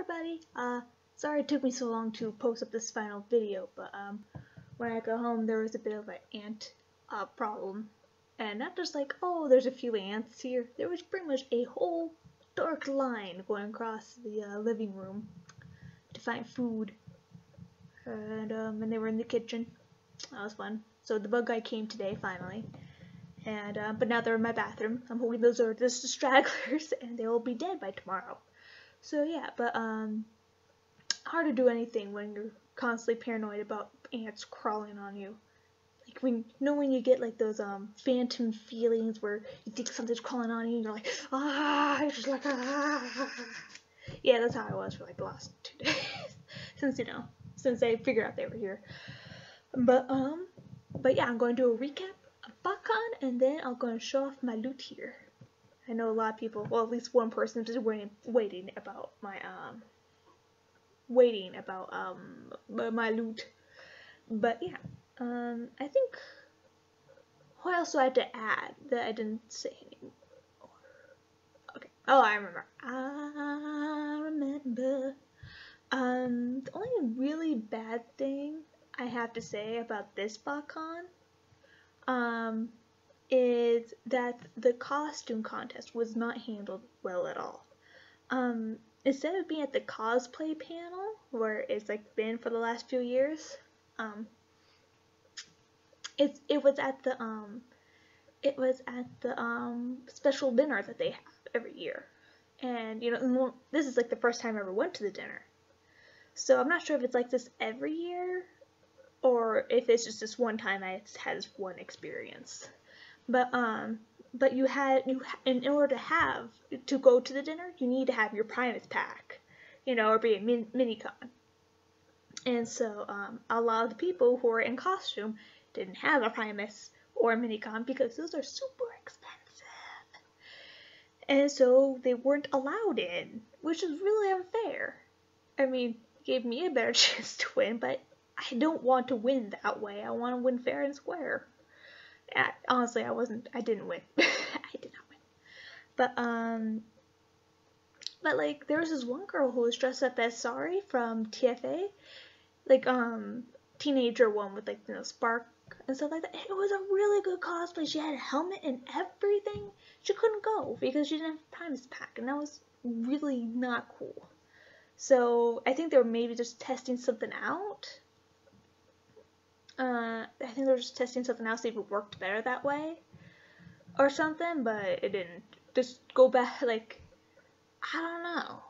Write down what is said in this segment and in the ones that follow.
everybody. Sorry it took me so long to post up this final video, but when I got home there was a bit of an ant problem. And not just like, oh, there's a few ants here. There was pretty much a whole dark line going across the living room to find food. And they were in the kitchen. That was fun. So the bug guy came today, finally. And but now they're in my bathroom. I'm hoping those are just the stragglers, and they will be dead by tomorrow. So yeah, but hard to do anything when you're constantly paranoid about ants crawling on you. Like when you get like those phantom feelings where you think something's crawling on you, and you're like, you're just like, Yeah, that's how I was for like the last 2 days. since I figured out they were here. But yeah, I'm going to do a recap of Botcon, and then I'm going to show off my loot here. I know a lot of people, well, at least one person is just waiting about my my loot. But yeah, I think, what else do I have to add that I didn't say anymore? Okay. Oh, I remember. The only really bad thing I have to say about this Botcon, is that the costume contest was not handled well at all. Instead of being at the cosplay panel, where it's like been for the last few years, it was at the special dinner that they have every year. And this is like the first time I ever went to the dinner. So I'm not sure if it's like this every year, or if it's just this one time I had this one experience. But in order to go to the dinner, you need to have your Primus pack, or be a minicon. And so a lot of the people who were in costume didn't have a Primus or a minicon because those are super expensive. And so they weren't allowed in, which is really unfair. I mean, it gave me a better chance to win, but I don't want to win that way. I want to win fair and square. Honestly, I didn't win. I did not win. But like, there was this one girl who was dressed up as Sari from TFA, like, teenager one with like, Spark and stuff like that. It was a really good cosplay. She had a helmet and everything. She couldn't go because she didn't have a Primus pack, and that was really not cool. So I think they were maybe just testing something out. I think they were just testing something else, see if it worked better that way or something, but it didn't. Just go back, like, I don't know.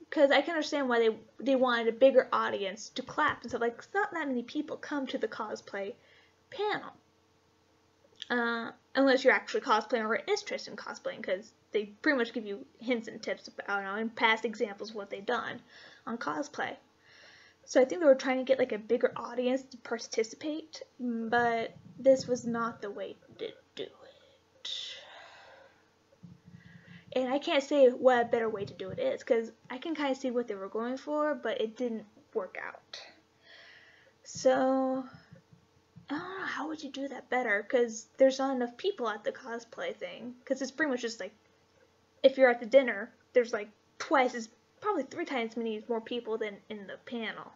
Because I can understand why they wanted a bigger audience to clap and stuff. Like, it's not that many people come to the cosplay panel. Unless you're actually cosplaying or interested in cosplaying, because they pretty much give you hints and tips about, and past examples of what they've done on cosplay. So I think they were trying to get like a bigger audience to participate, but this was not the way to do it. And I can't say what a better way to do it is, because I can kind of see what they were going for, but it didn't work out. So I don't know, how would you do that better? Because there's not enough people at the cosplay thing. Because it's pretty much just like, if you're at the dinner, there's like probably 3 times more people than in the panel.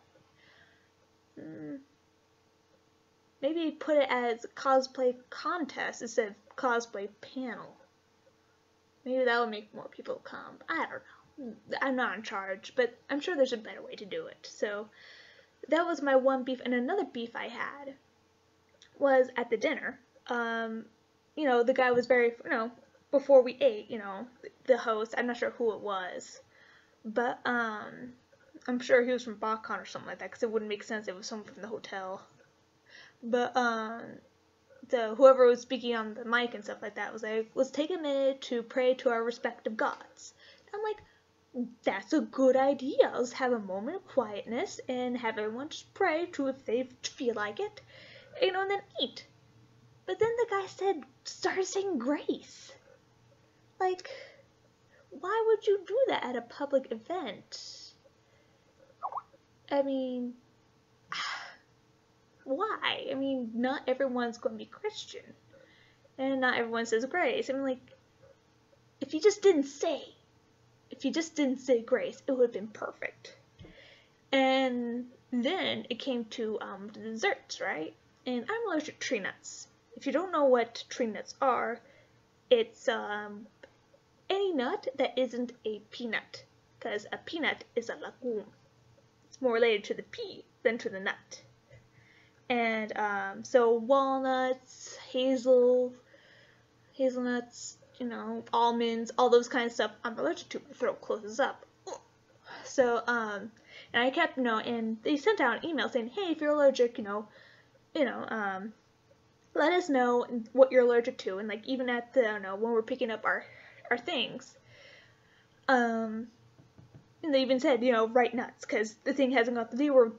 Maybe put it as cosplay contest instead of cosplay panel. Maybe that would make more people come. I don't know. I'm not in charge, but I'm sure there's a better way to do it. So that was my one beef. And another beef I had was at the dinner. The guy was very, before we ate, the host, I'm not sure who it was, but I'm sure he was from Botcon or something like that, because it wouldn't make sense if it was someone from the hotel. But whoever was speaking on the mic and stuff like that was like, let's take a minute to pray to our respective gods. And I'm like, that's a good idea. Let's have a moment of quietness and have everyone just pray to, if they feel like it, and then eat. But then the guy started saying grace. Like, why would you do that at a public event? I mean, why? I mean, not everyone's going to be Christian, and not everyone says grace. I mean, like, if you just didn't say, if he just didn't say grace, it would have been perfect. And then it came to the desserts, right? And I'm allergic to tree nuts. If you don't know what tree nuts are, it's any nut that isn't a peanut, because a peanut is a legume. It's more related to the pea than to the nut. And so walnuts, hazelnuts, you know, almonds, all those kind of stuff, I'm allergic to. My throat closes up. So and I kept, you know, and they sent out an email saying, hey, if you're allergic, let us know what you're allergic to. And like even at the, I don't know, when we're picking up our things, and they even said, you know, write nuts, because the thing hasn't got. They were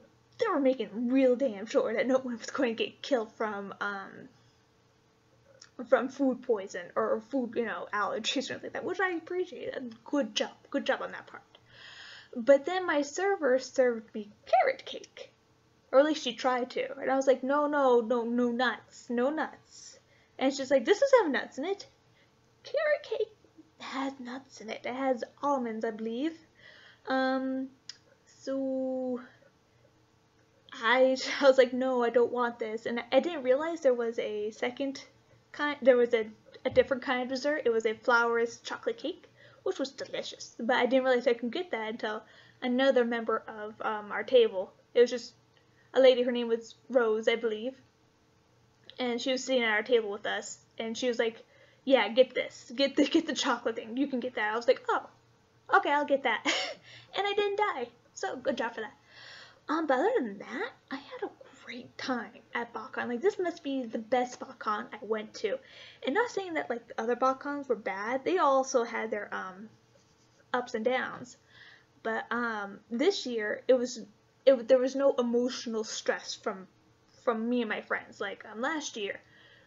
making real damn sure that no one was going to get killed from food poison or food, you know, allergies or something like that, which I appreciated. Good job on that part. But then my server served me carrot cake, or at least she tried to, and I was like, no nuts, no nuts. And she's like, this doesn't have nuts in it. Carrot cake has nuts in it. It has almonds, I believe. So I was like, no, I don't want this. And I didn't realize there was a second kind, there was a different kind of dessert. It was a flourless chocolate cake, which was delicious. But I didn't realize I could get that until another member of our table. It was just a lady, her name was Rose, I believe. And she was sitting at our table with us, and she was like, yeah, get this. Get the chocolate thing. You can get that. I was like, oh, okay, I'll get that. And I didn't die. So good job for that. But other than that, I had a great time at Botcon. Like, this must be the best Botcon I went to. And not saying that, like, the other Botcons were bad. They also had their, ups and downs. But, this year, there was no emotional stress from me and my friends. Like, last year,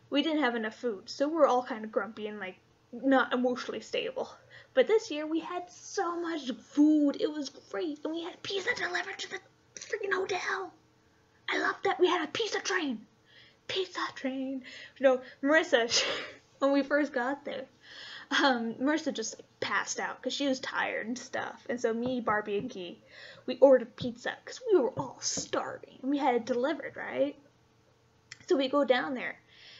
we didn't have enough food. So we were all kind of grumpy and, like, not emotionally stable. But this year, we had so much food. It was great. And we had pizza delivered to the freaking hotel. I love that. We had a pizza train. You know, Marissa, when we first got there, Marissa just like, passed out because she was tired and stuff. And so me, Barbie, and Key, we ordered pizza because we were all starving. And we had it delivered, right? So we go down there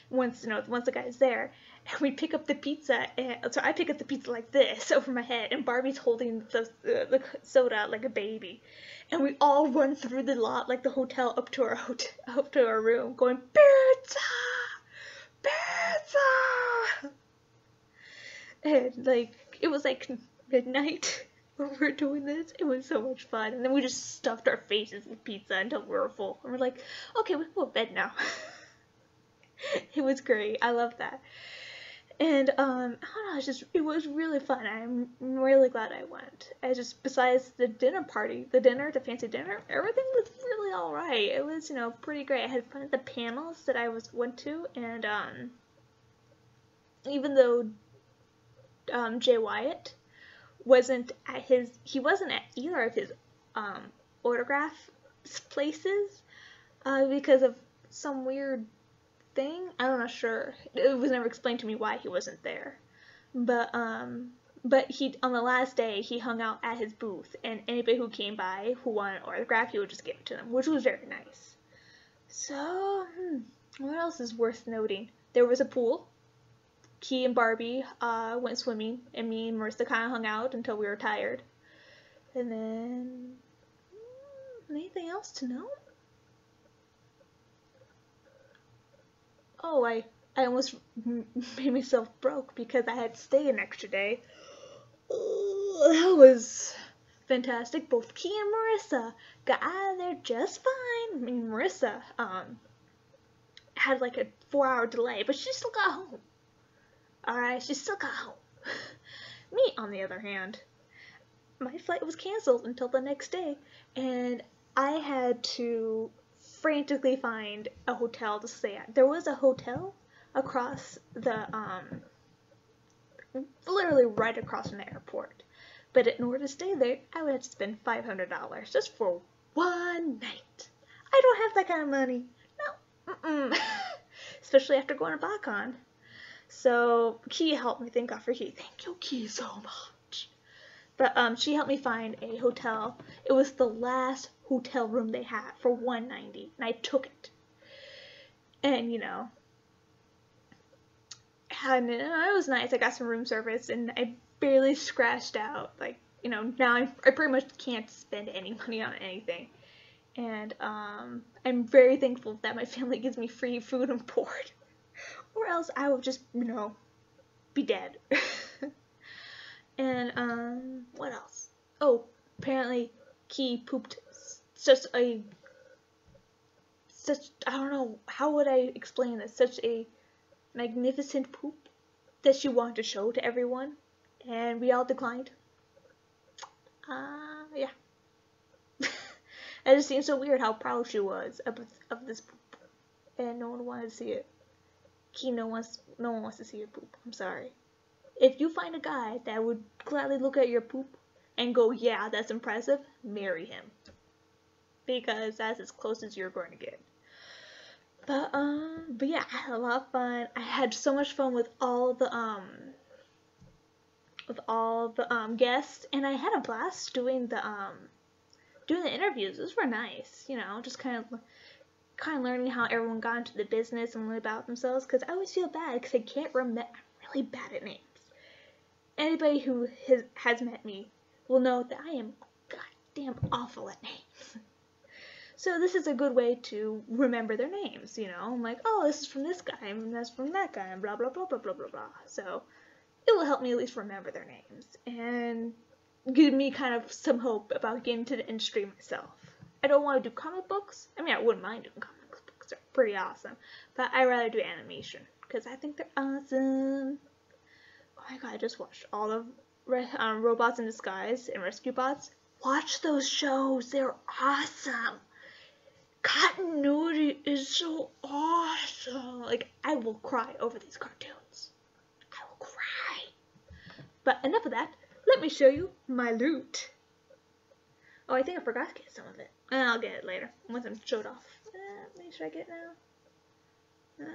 once the guy's there, and we pick up the pizza. And so I pick up the pizza like this over my head, and Barbie's holding the soda like a baby. And we all run through the lot, like the hotel, up to our room, going, pizza! Pizza! And, like, it was, like, midnight when we were doing this. It was so much fun. And then we just stuffed our faces with pizza until we were full. And we're like, okay, we can go to bed now. It was great. I love that. And, I don't know, it was really fun. I'm really glad I went. Besides the the fancy dinner, everything was really alright. It was, pretty great. I had fun at the panels that I went to, and, even though, Jay Wyatt wasn't at either of his, autograph places, because of some weird thing. I'm not sure. It was never explained to me why he wasn't there. But he, on the last day, he hung out at his booth, and anybody who came by who wanted an autograph, he would just give it to them, which was very nice. So, what else is worth noting? There was a pool. Key and Barbie went swimming, and me and Marissa kind of hung out until we were tired. And then, anything else to know? Oh, I almost made myself broke because I had to stay an extra day. Oh, that was fantastic. Both Key and Marissa got out of there just fine. I mean, Marissa had like a 4-hour delay, but she still got home. Alright, she still got home. Me, on the other hand, my flight was canceled until the next day, and I had to frantically find a hotel to stay at. There was a hotel across the, literally right across from the airport. But in order to stay there, I would have to spend $500 just for one night. I don't have that kind of money. No. Especially after going to Botcon. So, Key helped me. Thank God for Key. Thank you, Key, so much. But she helped me find a hotel. It was the last hotel room they had for $190, and I took it. And you know, and it was nice. I got some room service, and I barely scratched out. Like, you know, now I pretty much can't spend any money on anything. And I'm very thankful that my family gives me free food and board, or else I would just, you know, be dead. And what else? Oh, apparently Key pooped I don't know, how would I explain this? Such a magnificent poop that she wanted to show to everyone, and we all declined. Yeah. It just seems so weird how proud she was of this poop, and no one wanted to see it. Key, no one wants to see your poop. I'm sorry. If you find a guy that would gladly look at your poop and go, yeah, that's impressive, marry him. Because that's as close as you're going to get. But yeah, I had a lot of fun. I had so much fun with all the guests, and I had a blast doing the interviews. Those were nice, you know, just kind of learning how everyone got into the business and learned about themselves, because I always feel bad because I can't remember. I'm really bad at names. Anybody who has met me will know that I am goddamn awful at names. So this is a good way to remember their names, you know. I'm like, oh, this is from this guy, and that's from that guy, and blah, blah, blah, blah, blah, blah, blah. So it will help me at least remember their names, and give me kind of some hope about getting into the industry myself. I don't want to do comic books. I mean, I wouldn't mind doing comic books. They're pretty awesome. But I'd rather do animation, because I think they're awesome. Oh my god, I just watched all of Robots in Disguise and Rescue Bots. Watch those shows. They're awesome. Continuity is so awesome. Like, I will cry over these cartoons. I will cry. But enough of that. Let me show you my loot. Oh, I think I forgot to get some of it. I'll get it later, once I'm showed off. Maybe should I get it now?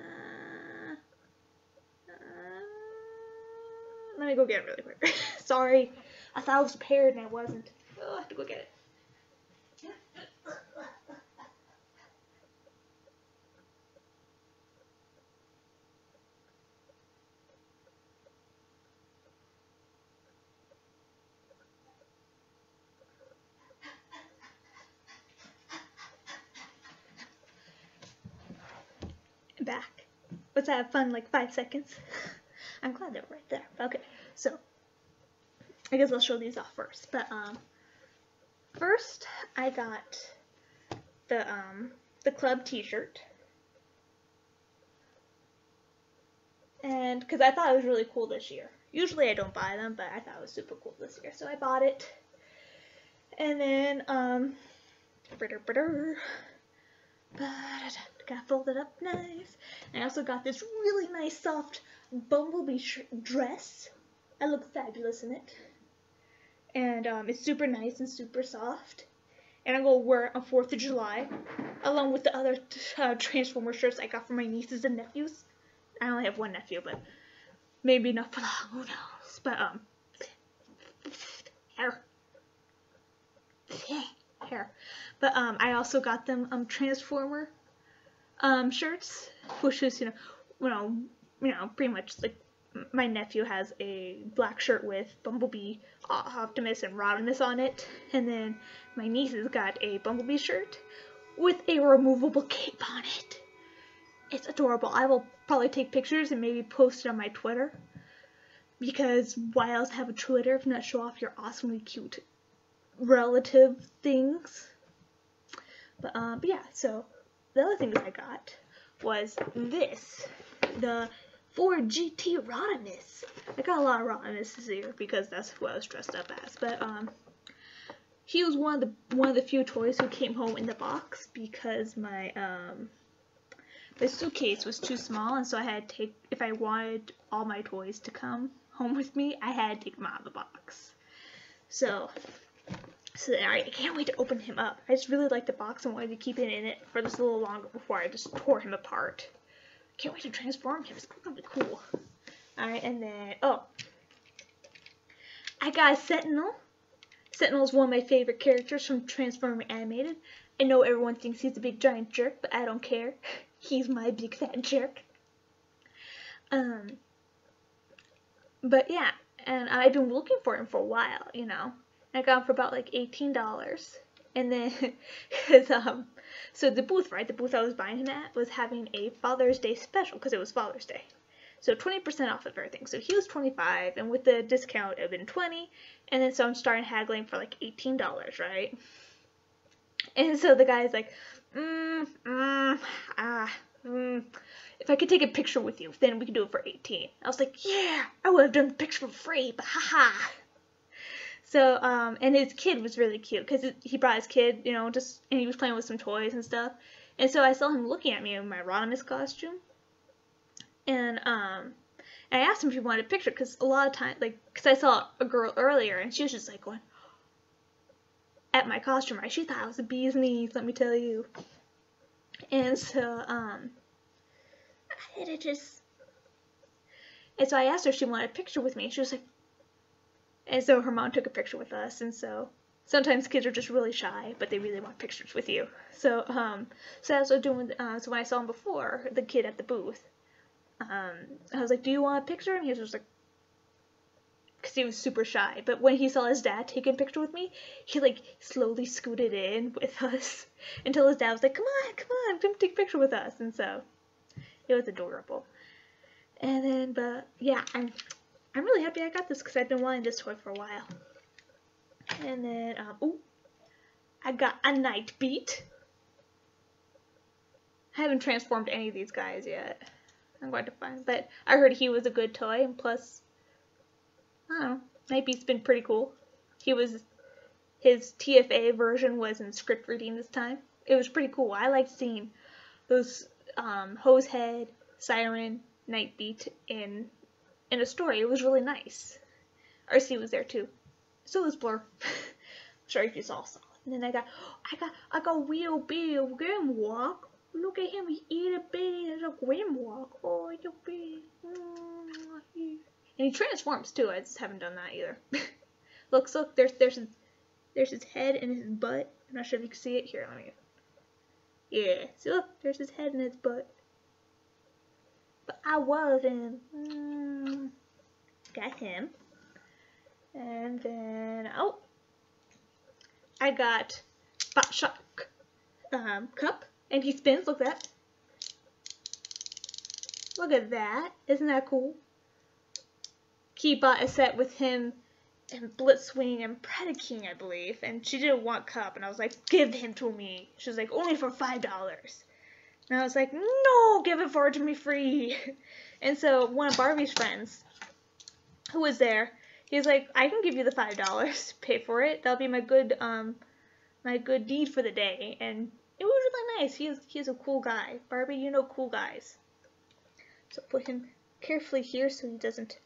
Let me go get it really quick. Sorry. I thought I was prepared and I wasn't. Oh, I have to go get it. Back. Let's have fun, like 5 seconds. I'm glad they're right there. Okay, so I guess I'll show these off first. But first I got the club T-shirt, and because I thought it was really cool this year. Usually I don't buy them, but I thought it was super cool this year, so I bought it. And then got folded up nice. And I also got this really nice soft bumblebee dress. I look fabulous in it. And it's super nice and super soft. And I'm going to wear it on 4th of July, along with the other Transformer shirts I got from my nieces and nephews. I only have one nephew, but maybe enough for long, who knows. But, hair. But, I also got them, Transformer, shirts, which is, you know, pretty much, like, my nephew has a black shirt with Bumblebee, Optimus, and Rodimus on it, and then my nieces got a Bumblebee shirt with a removable cape on it. It's adorable. I will probably take pictures and maybe post it on my Twitter, because why else have a Twitter if not show off your awesomely cute relative things? But yeah, so the other things I got was this, the 4GT Rodimus. I got a lot of Rodimus this year because that's who I was dressed up as. But he was one of the few toys who came home in the box, because my my suitcase was too small, and so I had to take, if I wanted all my toys to come home with me, I had to take them out of the box. So I can't wait to open him up. I just really like the box and wanted to keep it in it for just a little longer before I just tore him apart. Can't wait to transform him. It's gonna be cool. Alright, and then, oh, I got a Sentinel Sentinel's one of my favorite characters from Transformers Animated. I know everyone thinks he's a big giant jerk, but I don't care. He's my big fat jerk. But yeah, and I've been looking for him for a while, you know. I got him for about like $18. And then, so the booth, right, the booth I was buying him at was having a Father's Day special, because it was Father's Day. So 20% off of everything. So he was $25, and with the discount, it would have been $20. And then so I'm starting haggling for like $18, right? And so the guy's like, if I could take a picture with you, then we could do it for $18. I was like, yeah, I would have done the picture for free, but haha. So, and his kid was really cute, because he brought his kid, you know, and he was playing with some toys and stuff. And so I saw him looking at me in my Rodimus costume. And I asked him if he wanted a picture, because a lot of times, like, because I saw a girl earlier, and she was just like going, at my costume, right? She thought I was a bee's knees, let me tell you. And so, and so I asked her if she wanted a picture with me, and she was like, and so her mom took a picture with us, and so sometimes kids are just really shy, but they really want pictures with you. So, so that's what I was doing, so when I saw him before, the kid at the booth, I was like, do you want a picture? And he was just like, because he was super shy, but when he saw his dad taking a picture with me, he like slowly scooted in with us until his dad was like, come on, come take a picture with us. And so it was adorable. And then, but yeah, I'm really happy I got this, because I've been wanting this toy for a while. And then, I got a Night Beat. I haven't transformed any of these guys yet. I'm going to find, but I heard he was a good toy, and plus, I don't know, Night Beat's been pretty cool. His TFA version was in script reading this time. It was pretty cool. I liked seeing those Hosehead, Siren, Night Beat in a story. It was really nice. RC was there too. So was Blur. Sorry if you saw solid. And then I got Wheel Bill Grimwalk. Look at him, he eat a baby as a Grimwalk. Oh, you big. And he transforms too. I just haven't done that either. Look, there's his head and his butt. I'm not sure if you can see it here. Let me. Yeah. See, look, there's his head and his butt. But I wasn't. Got him. And then, I got Botcon cup, and he spins. Look at that. Look at that. Isn't that cool? He bought a set with him and Blitzwing and Predaking, I believe, and she didn't want cup, and I was like, give him to me. She was like, only for $5. And I was like, no, give it to me free. And so one of Barbie's friends, who was there, he's like, I can give you the $5, pay for it. That'll be my good deed for the day. And it was really nice. He's a cool guy. Barbie, you know cool guys. So put him carefully here so he doesn't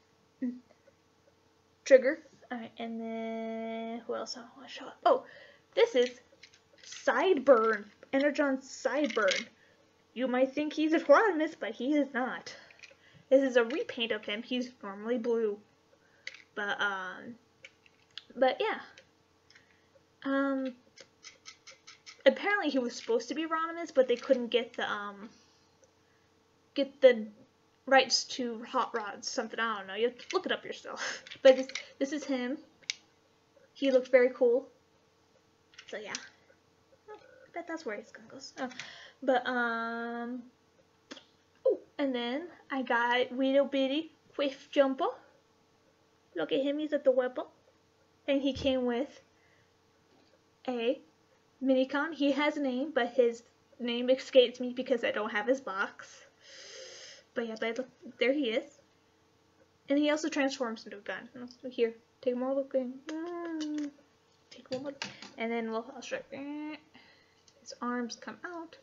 trigger. Alright, and then who else I want to show up? Oh, this is Sideburn. Energon Sideburn. You might think he's a Rodimus, but he is not. This is a repaint of him. He's normally blue. But yeah. Apparently he was supposed to be Rodimus, but they couldn't get the rights to Hot Rods, something, I don't know, you have to look it up yourself. But this is him. He looks very cool. So yeah. I bet that's where he's gonna go. Oh. But, and then I got Weedle Bitty Quiff Jumper. Look at him, he's adorable. And he came with a Minicon. He has a name, but his name escapes me because I don't have his box. But yeah, look, there he is. And he also transforms into a gun. So here, take more look. Take one more. And then I'll show you. His arms come out.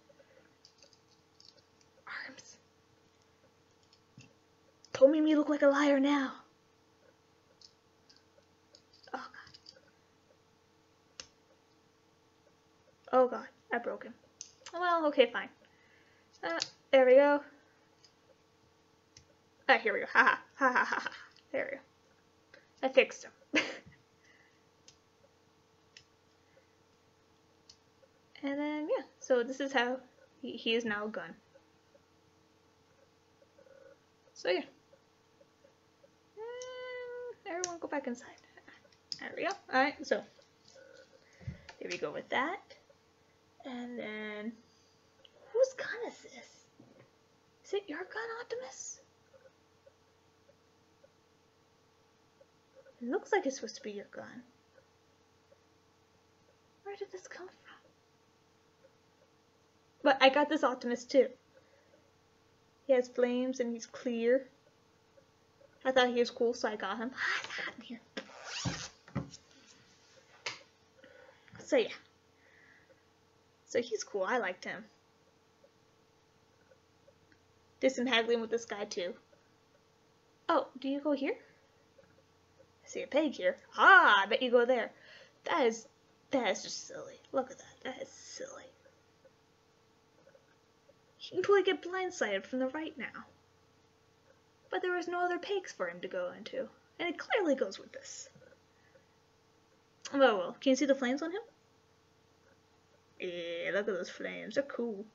Arms. Don't make me look like a liar now. Oh god. Oh god, I broke him. Well, okay, fine. There we go. Ah, here we go. Ha ha ha ha ha. There we go. I fixed him. yeah, so this is how he is now a gun. So yeah. Everyone go back inside. There we go. Alright, so here we go with that. And then, whose gun is this? Is it your gun, Optimus? It looks like it's supposed to be your gun. Where did this come from? But I got this Optimus too. He has flames and he's clear. I thought he was cool, so I got him. Here. So yeah. So he's cool. I liked him. Did some haggling with this guy too. Oh, do you go here? I see a peg here. Ah, I bet you go there. That is just silly. Look at that. That is silly. He can totally get blindsided from the right now. But there was no other pegs for him to go into. And it clearly goes with this. Oh well, can you see the flames on him? Yeah, look at those flames. They're cool.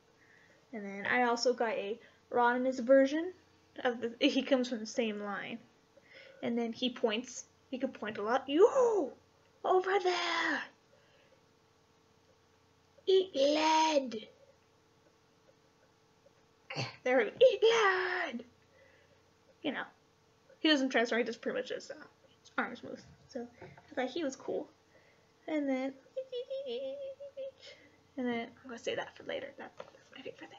And then I also got a Rodimus version of the. He comes from the same line. And then he points. He can point a lot. Yo! Over there! Eat lead! There we go. Eat lead! You know. He doesn't transform, he just pretty much just his arms move. So I thought he was cool. And then I'm gonna say that for later. That's my favorite thing.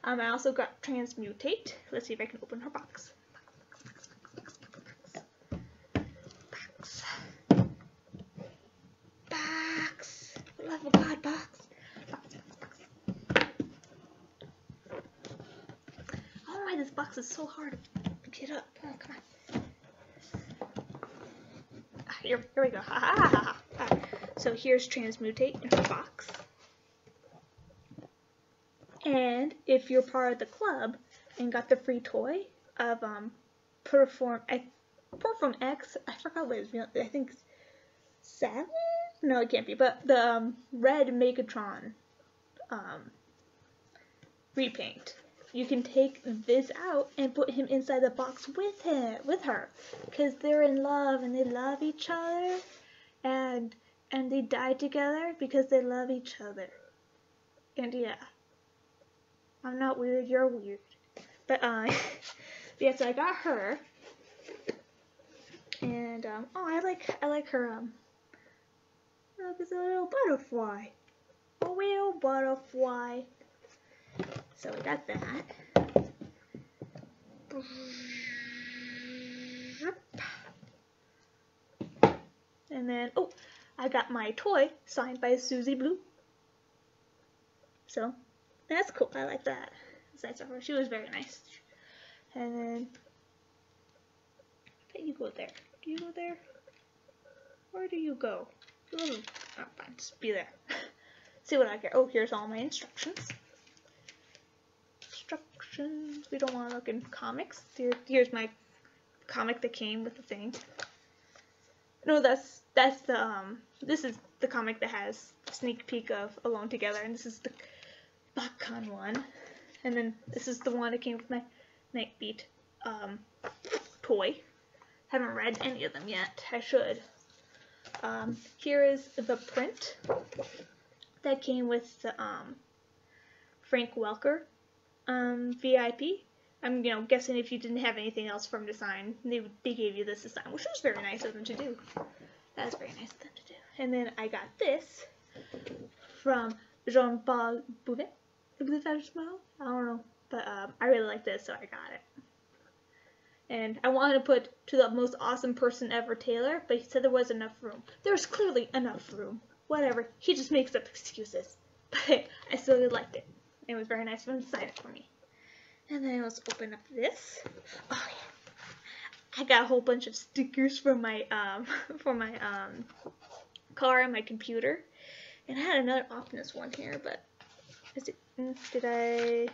I also got Transmutate. Let's see if I can open her box. Box. Love of God, box. I don't know why this box is so hard to get up. Oh, come on. Here we go. Ha ha ha ha. So here's Transmutate in her box. And if you're part of the club and got the free toy of Perform X, I forgot what his real. I think 7. No, it can't be. But the red Megatron repaint. You can take this out and put him inside the box with her, because they're in love and they love each other, and they die together because they love each other. And yeah, I'm not weird, you're weird. But yeah, so I got her, and oh, I like her look, it's a little butterfly, a little butterfly. So we got that. And then, oh, I got my toy signed by Susie Blue. So that's cool. I like that. Besides her, she was very nice. And then, I bet you go there. Do you go there? Where do you go? Oh, fine. Just be there. See what I get. Oh, here's all my instructions. We don't want to look in comics. Here's my comic that came with the thing. No, that's the this is the comic that has a sneak peek of Alone Together, and this is the Botcon one. And then this is the one that came with my Nightbeat toy. Haven't read any of them yet. I should. Here is the print that came with the Frank Welker VIP. I'm guessing if you didn't have anything else from to sign, they gave you this to sign, which was very nice of them to do. That was very nice of them to do. And then I got this from Jean-Paul Bouvet. I believe that was small. I don't know, but I really like this, so I got it. And I wanted to put "to the most awesome person ever, Taylor," but he said there wasn't enough room. There's clearly enough room. Whatever. He just makes up excuses. But I still really liked it. It was very nice of him to sign it for me. And then let's open up this. Oh yeah, I got a whole bunch of stickers for my car and my computer. And I had another Optimus one here, but is it? Did I?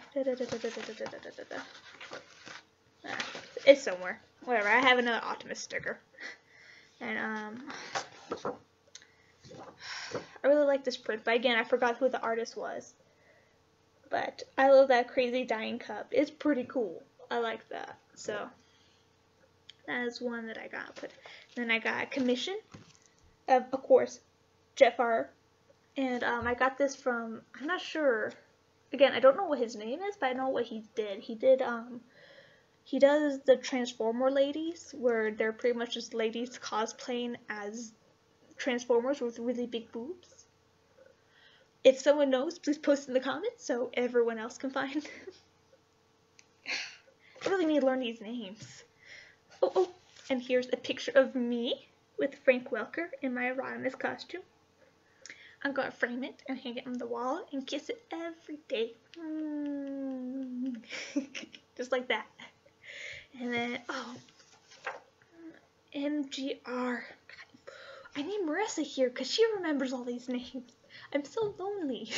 It's somewhere. Whatever. I have another Optimus sticker, and I really like this print, but again, I forgot who the artist was. But I love that crazy dying cup. It's pretty cool. I like that. So that is one that I got. But then I got a commission of course, Jetfire. And I got this from, I'm not sure. Again, I don't know what his name is, but I know what he did. He does the Transformer ladies, where they're pretty much just ladies cosplaying as Transformers with really big boobs. If someone knows, please post in the comments so everyone else can find. I really need to learn these names. Oh, and here's a picture of me with Frank Welker in my Rodimus costume. I'm gonna frame it and hang it on the wall and kiss it every day. Just like that. And then, MGR. I need Marissa here because she remembers all these names. I'm so lonely.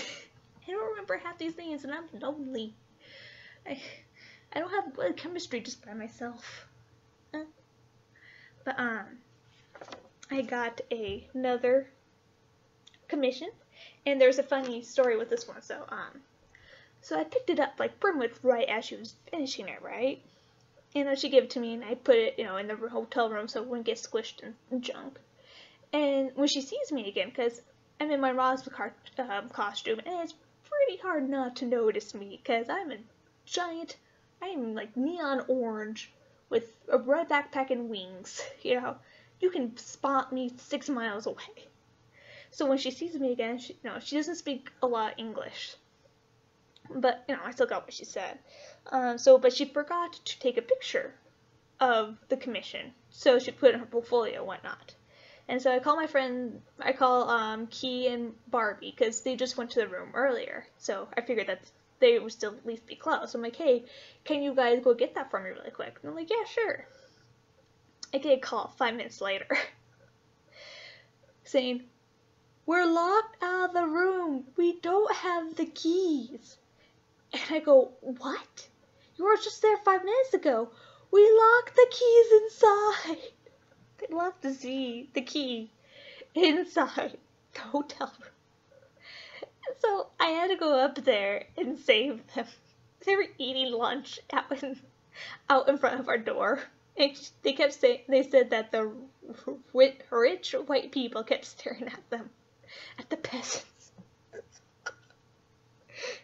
I don't remember half these names and I'm lonely. I don't have good chemistry just by myself. But I got another commission, and there's a funny story with this one. So I picked it up like pretty much right as she was finishing it, right? And then she gave it to me, and I put it, in the hotel room so it wouldn't get squished and junk. And when she sees me again, because I'm in my Roswell costume, and it's pretty hard not to notice me, because I'm a giant, I'm like neon orange with a red backpack and wings. You can spot me 6 miles away. So when she sees me again, she doesn't speak a lot of English. But, I still got what she said. But she forgot to take a picture of the commission. So she put it in her portfolio and whatnot. And so I call Key and Barbie, because they just went to the room earlier. So I figured that they would still at least be close. So I'm like, hey, can you guys go get that for me really quick? And I'm like, yeah, sure. I get a call 5 minutes later saying, we're locked out of the room. We don't have the keys. And I go, what? You were just there 5 minutes ago. We locked the keys inside. They left the key inside the hotel room. So I had to go up there and save them. They were eating lunch out in front of our door. And they said that the rich white people kept staring at them, at the peasants. It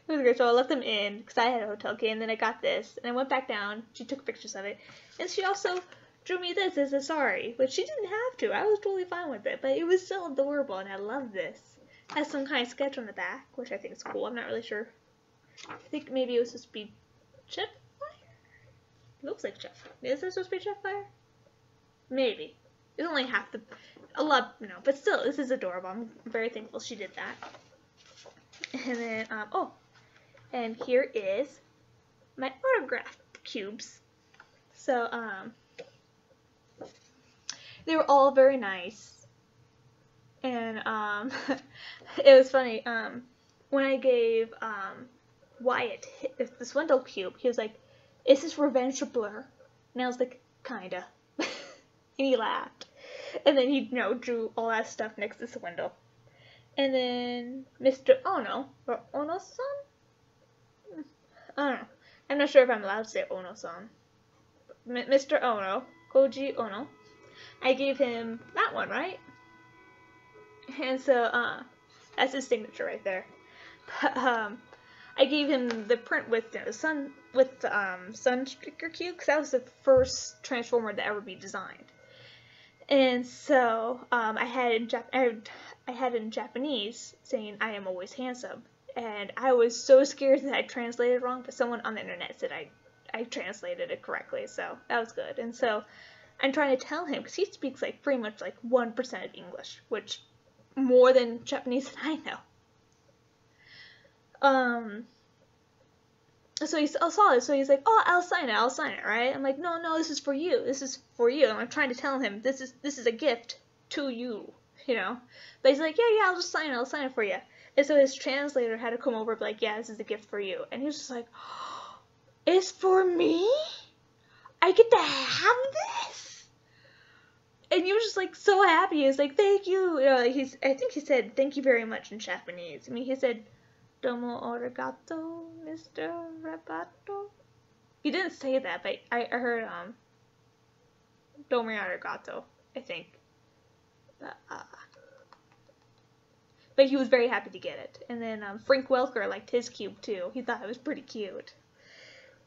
was great. So I let them in because I had a hotel key, and then I got this, and I went back down. She took pictures of it, and she also drew me this as a sorry, which she didn't have to. I was totally fine with it, but it was still adorable, and I love this. It has some kind of sketch on the back, which I think is cool. I'm not really sure. I think maybe it was supposed to be Jetfire? It looks like Jetfire. Is it supposed to be Jetfire? Maybe. It's only half a lot, but still, this is adorable. I'm very thankful she did that. And then, and here is my autograph cubes. So, they were all very nice. And, it was funny, when I gave, Wyatt the Swindle cube, he was like, is this revenge for Blur? And I was like, kinda. And he laughed. And then he, drew all that stuff next to Swindle. And then Mr. Ono, or Ono-san? I don't know. I'm not sure if I'm allowed to say Ono-san. Mr. Ono, Koji Ono, I gave him that one, right? And so, that's his signature right there. But, I gave him the print with sun sticker cube, because that was the first Transformer to ever be designed. And so, I had it in Japanese saying, I am always handsome. And I was so scared that I translated it wrong, but someone on the internet said I translated it correctly, so that was good. And so, I'm trying to tell him, because he speaks like pretty much like 1% of English, which more than Japanese than I know. So he saw it, so he's like, oh, I'll sign it, right? I'm like, no, this is for you, and I'm trying to tell him, this is a gift to you, but he's like, yeah, I'll sign it for you. And so his translator had to come over and be like, yeah, this is a gift for you, and he was just like, oh, it's for me? I get to have this? And he was just like so happy. He was like, "Thank you." You know, like I think he said "thank you very much" in Japanese. I mean, he said "domo arigato, Mr. Rabato." He didn't say that, but I heard "domo arigato," I think. But he was very happy to get it. And then Frank Welker liked his cube too. He thought it was pretty cute.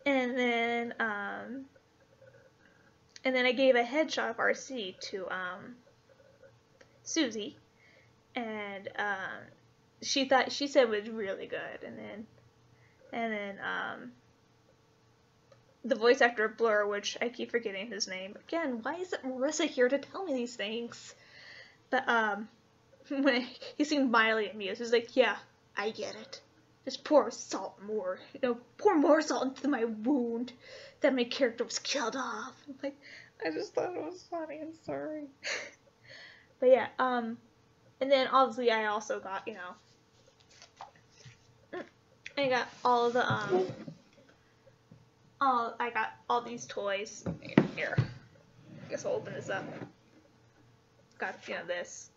And then I gave a headshot of RC to Susie, and she said it was really good. And then the voice actor of Blur, which I keep forgetting his name again. Why isn't Marissa here to tell me these things? But when he seemed mildly amused, he was like, "Yeah, I get it. Just pour salt more, pour more salt into my wound that my character was killed off." I'm like, I just thought it was funny. I'm sorry. But yeah, and then obviously I also got, I got all of the I got all these toys. Here, I guess I'll open this up. Got this.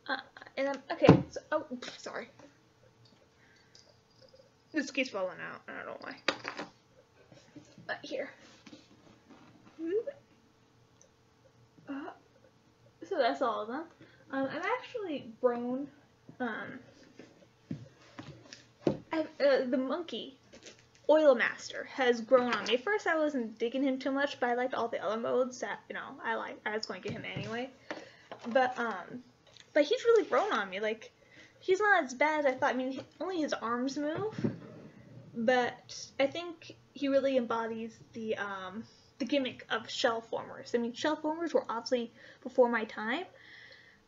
And then, okay, so, oh, sorry. This keeps falling out. I don't know why. But here. So that's all of them. I've actually grown. The monkey, Oil Master, has grown on me. At first, I wasn't digging him too much, but I liked all the other modes that I was going to get him anyway. But he's really grown on me. Like, he's not as bad as I thought. I mean, only his arms move, but I think he really embodies the gimmick of shell formers. I mean, shell formers were obviously before my time,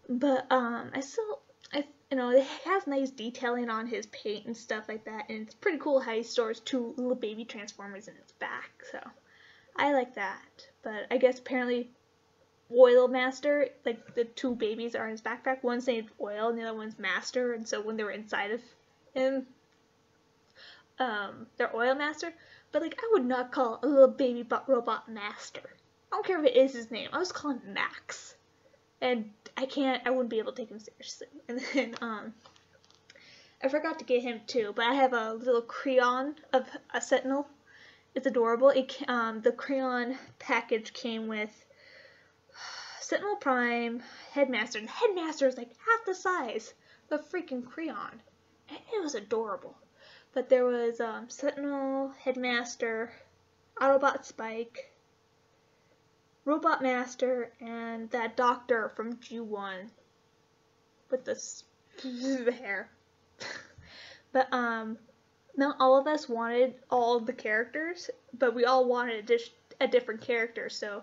but it has nice detailing on his paint and stuff like that, and it's pretty cool how he stores 2 little baby transformers in his back. So I like that. But I guess apparently Oil Master, like the 2 babies are in his backpack. One's named Oil and the other one's Master, and so when they were inside of him, they're Oil Master. But like, I would not call a little baby robot Master. I don't care if it is his name. I was calling him Max, and I wouldn't be able to take him seriously. And then I forgot to get him too, but I have a little crayon of a Sentinel. It's adorable. The crayon package came with Sentinel Prime, Headmaster, and the Headmaster is like half the size of the freaking crayon. And it was adorable. But there was Sentinel, Headmaster, Autobot Spike, Robot Master, and that doctor from G1 with the hair. But not all of us wanted all the characters, but we all wanted a different character, so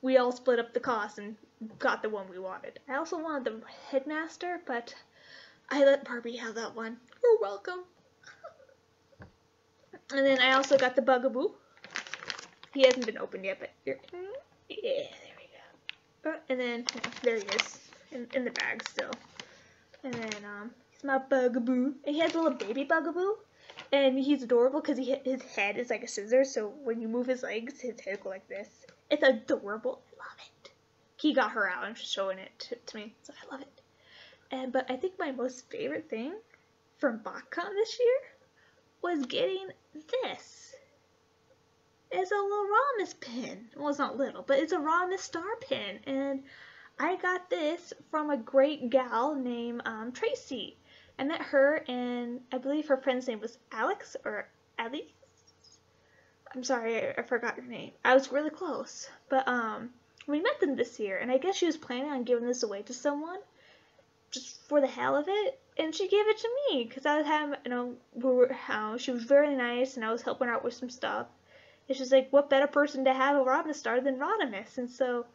we all split up the cost and got the one we wanted. I also wanted the Headmaster, but I let Barbie have that one. You're welcome. And then I also got the Bugaboo. He hasn't been opened yet, but here. Yeah, there we go. And then there he is in the bag still. And then he's my Bugaboo, and he has a little baby Bugaboo, and he's adorable because his head is like a scissor. So when you move his legs, his head go like this. It's adorable. I love it. He got her out and showing it to me, so I love it. But I think my most favorite thing from Botcon this year was getting this. It's a little Rhombus pin. Well, it's not little, but it's a Rhombus star pin. And I got this from a great gal named Tracy. I met her, and I believe her friend's name was Alex or Alice. I'm sorry, I forgot your name. I was really close. But we met them this year, and I guess she was planning on giving this away to someone just for the hell of it. And she gave it to me because I was having, she was very nice, and I was helping her out with some stuff. And she's like, what better person to have a Rodimus star than Rodimus? And so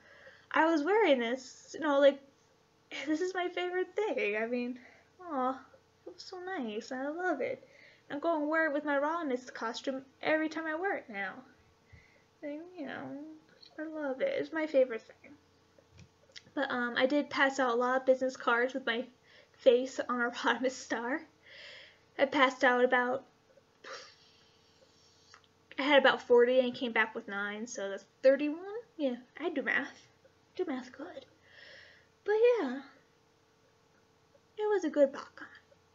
I was wearing this, this is my favorite thing. I mean, aw, it was so nice. I love it. I'm going to wear it with my Rodimus costume every time I wear it now. And, I love it. It's my favorite thing. But I did pass out a lot of business cards with my face on a Rodimus star. I passed out I had about 40 and came back with 9, so that's 31. Yeah, I do math. do math good. But yeah, it was a good Botcon.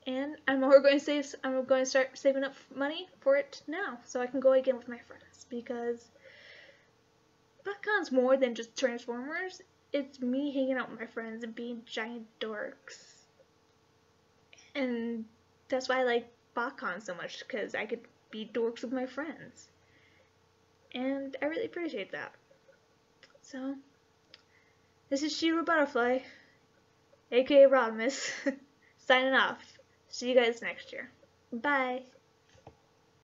And I'm going to start saving up money for it now, so I can go again with my friends, because Botcon's more than just Transformers. It's me hanging out with my friends and being giant dorks. And that's why I like Botcon so much, because I could be dorks with my friends. And I really appreciate that. So, this is Shiro Butterfly, aka Rodimus, signing off. See you guys next year. Bye.